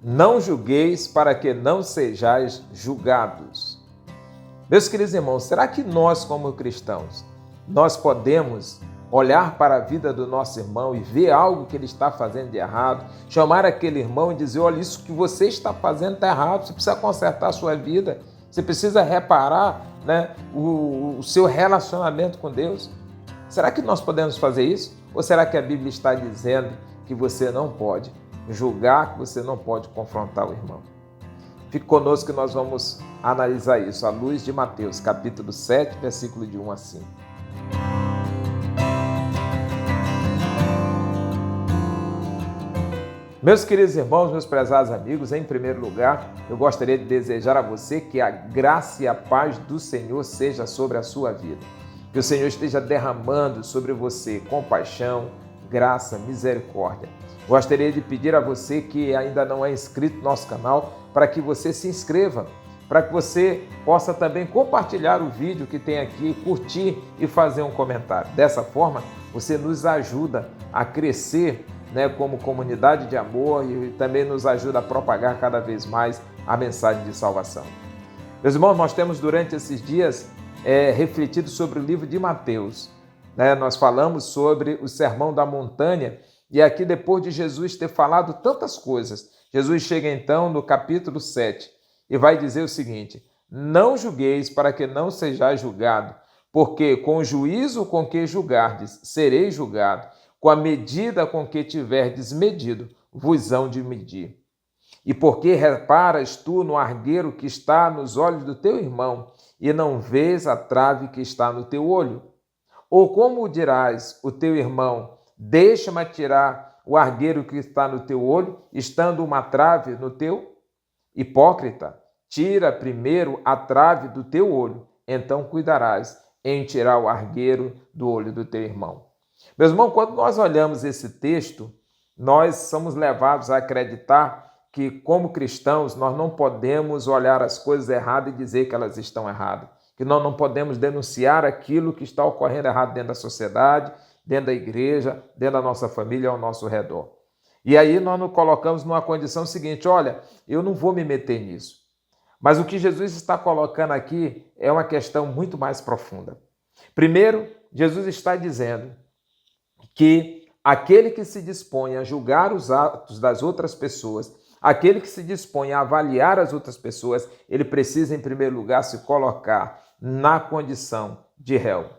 Não julgueis para que não sejais julgados. Meus queridos irmãos, será que nós, como cristãos, nós podemos olhar para a vida do nosso irmão e ver algo que ele está fazendo de errado, chamar aquele irmão e dizer, olha, isso que você está fazendo está errado, você precisa consertar a sua vida, você precisa reparar, né, o seu relacionamento com Deus? Será que nós podemos fazer isso? Ou será que a Bíblia está dizendo que você não pode julgar, que você não pode confrontar o irmão? Fique conosco que nós vamos analisar isso à luz de Mateus, capítulo 7, versículo de 1 a 5. Meus queridos irmãos, meus prezados amigos, em primeiro lugar, eu gostaria de desejar a você que a graça e a paz do Senhor seja sobre a sua vida. Que o Senhor esteja derramando sobre você compaixão, graça, misericórdia. Gostaria de pedir a você que ainda não é inscrito no nosso canal, para que você se inscreva, para que você possa também compartilhar o vídeo que tem aqui, curtir e fazer um comentário. Dessa forma, você nos ajuda a crescer, né, como comunidade de amor e também nos ajuda a propagar cada vez mais a mensagem de salvação. Meus irmãos, nós temos durante esses dias refletido sobre o livro de Mateus. Nós falamos sobre o Sermão da Montanha e aqui depois de Jesus ter falado tantas coisas, Jesus chega então no capítulo 7 e vai dizer o seguinte: não julgueis para que não sejais julgado, porque com o juízo com que julgardes, sereis julgado, com a medida com que tiverdes medido, vos hão de medir. E porque reparas tu no argueiro que está nos olhos do teu irmão, e não vês a trave que está no teu olho? Ou como dirás o teu irmão, deixa-me tirar o argueiro que está no teu olho, estando uma trave no teu? Hipócrita, tira primeiro a trave do teu olho, então cuidarás em tirar o argueiro do olho do teu irmão. Meus irmãos, quando nós olhamos esse texto, nós somos levados a acreditar que, como cristãos, nós não podemos olhar as coisas erradas e dizer que elas estão erradas, que nós não podemos denunciar aquilo que está ocorrendo errado dentro da sociedade, dentro da igreja, dentro da nossa família, ao nosso redor. E aí nós nos colocamos numa condição seguinte: olha, eu não vou me meter nisso. Mas o que Jesus está colocando aqui é uma questão muito mais profunda. Primeiro, Jesus está dizendo que aquele que se dispõe a julgar os atos das outras pessoas, aquele que se dispõe a avaliar as outras pessoas, ele precisa, em primeiro lugar, se colocar na condição de réu.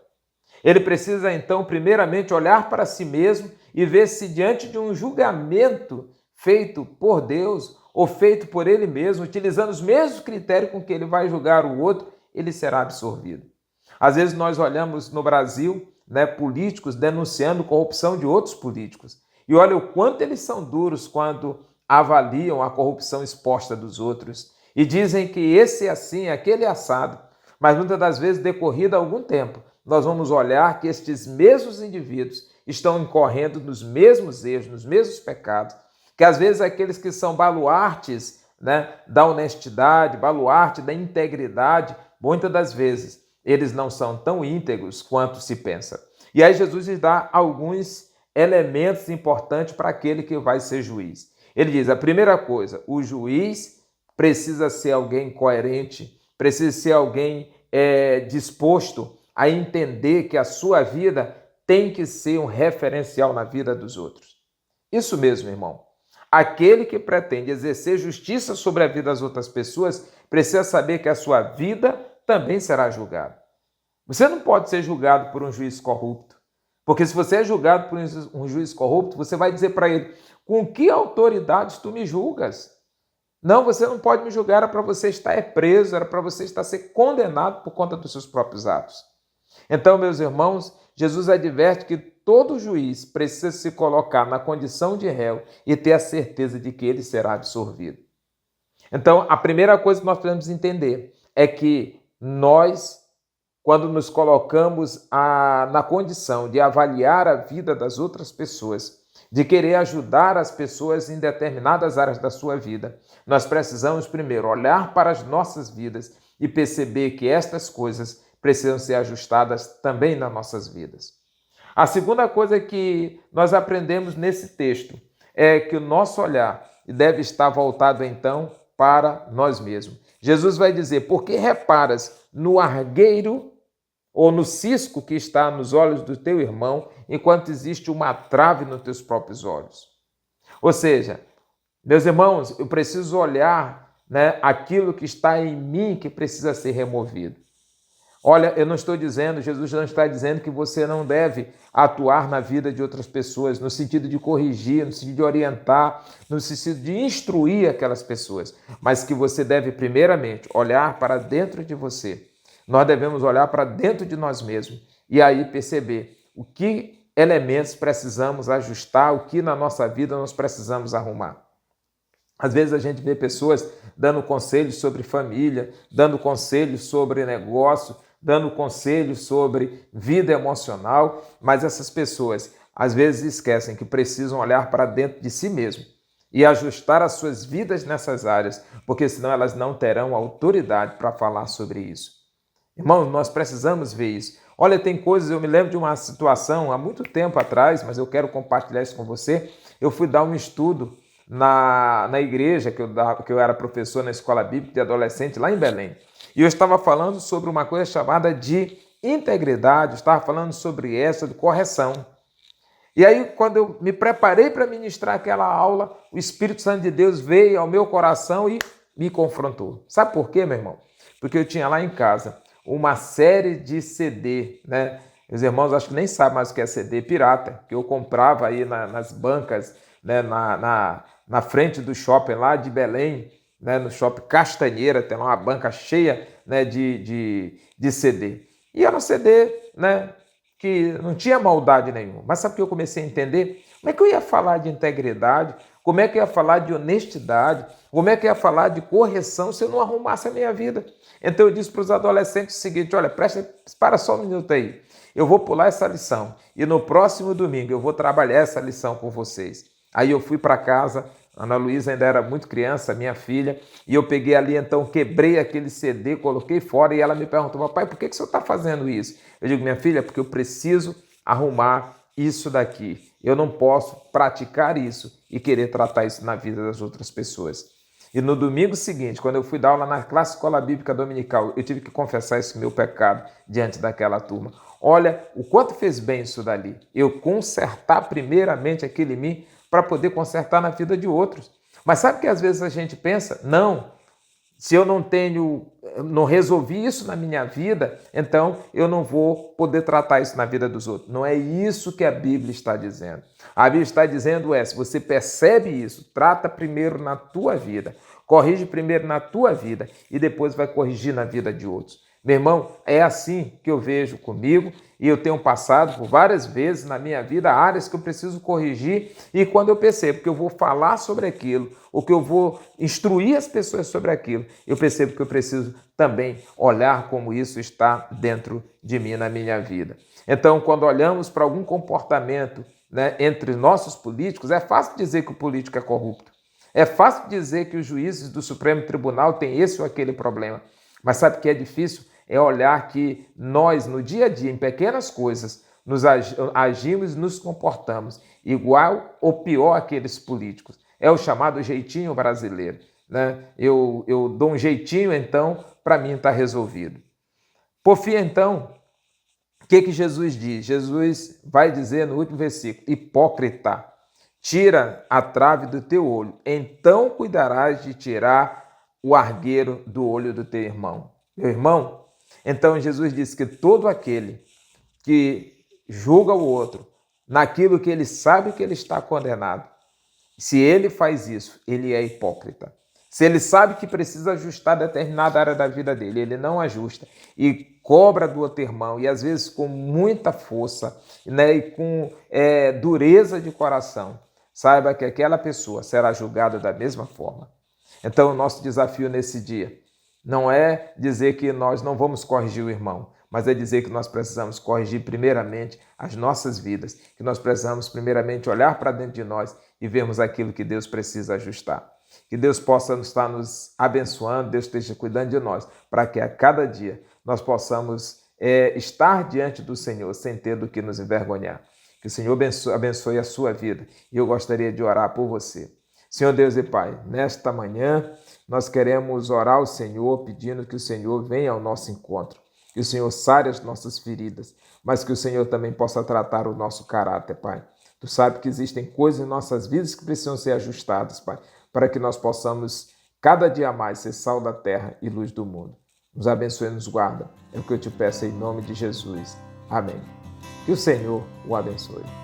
Ele precisa, então, primeiramente, olhar para si mesmo e ver se, diante de um julgamento feito por Deus ou feito por ele mesmo, utilizando os mesmos critérios com que ele vai julgar o outro, ele será absorvido. Às vezes nós olhamos no Brasil, políticos denunciando corrupção de outros políticos. E olha o quanto eles são duros quando avaliam a corrupção exposta dos outros e dizem que esse é assim, aquele é assado. Mas muitas das vezes, decorrido algum tempo, nós vamos olhar que estes mesmos indivíduos estão incorrendo nos mesmos erros, nos mesmos pecados, que às vezes aqueles que são baluartes, da honestidade, baluarte da integridade, muitas das vezes eles não são tão íntegros quanto se pensa. E aí Jesus lhes dá alguns elementos importantes para aquele que vai ser juiz. Ele diz, a primeira coisa, o juiz precisa ser alguém coerente, precisa ser alguém disposto a entender que a sua vida tem que ser um referencial na vida dos outros. Isso mesmo, irmão. Aquele que pretende exercer justiça sobre a vida das outras pessoas precisa saber que a sua vida também será julgado. Você não pode ser julgado por um juiz corrupto, porque se você é julgado por um juiz corrupto, você vai dizer para ele, com que autoridades tu me julgas? Não, você não pode me julgar, era para você estar preso, era para você estar ser condenado por conta dos seus próprios atos. Então, meus irmãos, Jesus adverte que todo juiz precisa se colocar na condição de réu e ter a certeza de que ele será absolvido. Então, a primeira coisa que nós precisamos entender é que nós, quando nos colocamos na condição de avaliar a vida das outras pessoas, de querer ajudar as pessoas em determinadas áreas da sua vida, nós precisamos primeiro olhar para as nossas vidas e perceber que estas coisas precisam ser ajustadas também nas nossas vidas. A segunda coisa que nós aprendemos nesse texto é que o nosso olhar e deve estar voltado então para nós mesmos. Jesus vai dizer: por que reparas no argueiro ou no cisco que está nos olhos do teu irmão, enquanto existe uma trave nos teus próprios olhos? Ou seja, meus irmãos, eu preciso olhar, aquilo que está em mim que precisa ser removido. Olha, eu não estou dizendo, Jesus não está dizendo que você não deve atuar na vida de outras pessoas, no sentido de corrigir, no sentido de orientar, no sentido de instruir aquelas pessoas, mas que você deve primeiramente olhar para dentro de você. Nós devemos olhar para dentro de nós mesmos e aí perceber o que elementos precisamos ajustar, o que na nossa vida nós precisamos arrumar. Às vezes a gente vê pessoas dando conselhos sobre família, dando conselhos sobre negócio, dando conselhos sobre vida emocional, mas essas pessoas às vezes esquecem que precisam olhar para dentro de si mesmo e ajustar as suas vidas nessas áreas, porque senão elas não terão autoridade para falar sobre isso. Irmãos, nós precisamos ver isso. Olha, tem coisas, eu me lembro de uma situação há muito tempo atrás, mas eu quero compartilhar isso com você. Eu fui dar um estudo na igreja, que eu era professor na escola bíblica de adolescente lá em Belém. E eu estava falando sobre uma coisa chamada de integridade, eu estava falando sobre essa, de correção. E aí, quando eu me preparei para ministrar aquela aula, o Espírito Santo de Deus veio ao meu coração e me confrontou. Sabe por quê, meu irmão? Porque eu tinha lá em casa uma série de CD, né? Meus irmãos acho que nem sabem mais o que é CD pirata, que eu comprava aí nas bancas, né? na frente do shopping lá de Belém, né? No shopping Castanheira, tem lá uma banca cheia, né? de CD. E era um CD, né? Que não tinha maldade nenhuma. Mas sabe o que eu comecei a entender? Como é que eu ia falar de integridade? Como é que eu ia falar de honestidade? Como é que eu ia falar de correção se eu não arrumasse a minha vida? Então eu disse para os adolescentes o seguinte: olha, para só um minuto aí. Eu vou pular essa lição e no próximo domingo eu vou trabalhar essa lição com vocês. Aí eu fui para casa, Ana Luísa ainda era muito criança, minha filha, e eu peguei ali, então quebrei aquele CD, coloquei fora e ela me perguntou: papai, por que o senhor está fazendo isso? Eu digo: minha filha, porque eu preciso arrumar isso daqui. Eu não posso praticar isso e querer tratar isso na vida das outras pessoas. E no domingo seguinte, quando eu fui dar aula na classe escola bíblica dominical, eu tive que confessar esse meu pecado diante daquela turma. Olha o quanto fez bem isso dali. Eu consertar primeiramente aquele em mim para poder consertar na vida de outros. Mas sabe que às vezes a gente pensa: não, se eu não resolvi isso na minha vida, então eu não vou poder tratar isso na vida dos outros. Não é isso que a Bíblia está dizendo. A Bíblia está dizendo se você percebe isso, trata primeiro na tua vida, corrige primeiro na tua vida e depois vai corrigir na vida de outros. Meu irmão, é assim que eu vejo comigo e eu tenho passado por várias vezes na minha vida áreas que eu preciso corrigir e quando eu percebo que eu vou falar sobre aquilo, ou que eu vou instruir as pessoas sobre aquilo, eu percebo que eu preciso também olhar como isso está dentro de mim, na minha vida. Então, quando olhamos para algum comportamento, entre nossos políticos, é fácil dizer que o político é corrupto. É fácil dizer que os juízes do Supremo Tribunal têm esse ou aquele problema. Mas sabe o que é difícil? É olhar que nós, no dia a dia, em pequenas coisas, agimos e nos comportamos igual ou pior aqueles políticos. É o chamado jeitinho brasileiro. Eu dou um jeitinho, então, para mim está resolvido. Por fim, então, o que Jesus diz? Jesus vai dizer no último versículo: hipócrita, tira a trave do teu olho, então cuidarás de tirar o argueiro do olho do teu irmão. Meu irmão, então Jesus disse que todo aquele que julga o outro naquilo que ele sabe que ele está condenado, se ele faz isso, ele é hipócrita. Se ele sabe que precisa ajustar determinada área da vida dele, ele não ajusta e cobra do outro irmão, e às vezes com muita força, e com dureza de coração, saiba que aquela pessoa será julgada da mesma forma. Então, o nosso desafio nesse dia não é dizer que nós não vamos corrigir o irmão, mas é dizer que nós precisamos corrigir primeiramente as nossas vidas, que nós precisamos primeiramente olhar para dentro de nós e vermos aquilo que Deus precisa ajustar. Que Deus possa estar nos abençoando, Deus esteja cuidando de nós, para que a cada dia nós possamos estar diante do Senhor sem ter do que nos envergonhar. Que o Senhor abençoe a sua vida e eu gostaria de orar por você. Senhor Deus e Pai, nesta manhã nós queremos orar ao Senhor, pedindo que o Senhor venha ao nosso encontro, que o Senhor sare as nossas feridas, mas que o Senhor também possa tratar o nosso caráter, Pai. Tu sabes que existem coisas em nossas vidas que precisam ser ajustadas, Pai, para que nós possamos cada dia mais ser sal da terra e luz do mundo. Nos abençoe e nos guarda. É o que eu te peço em nome de Jesus. Amém. Que o Senhor o abençoe.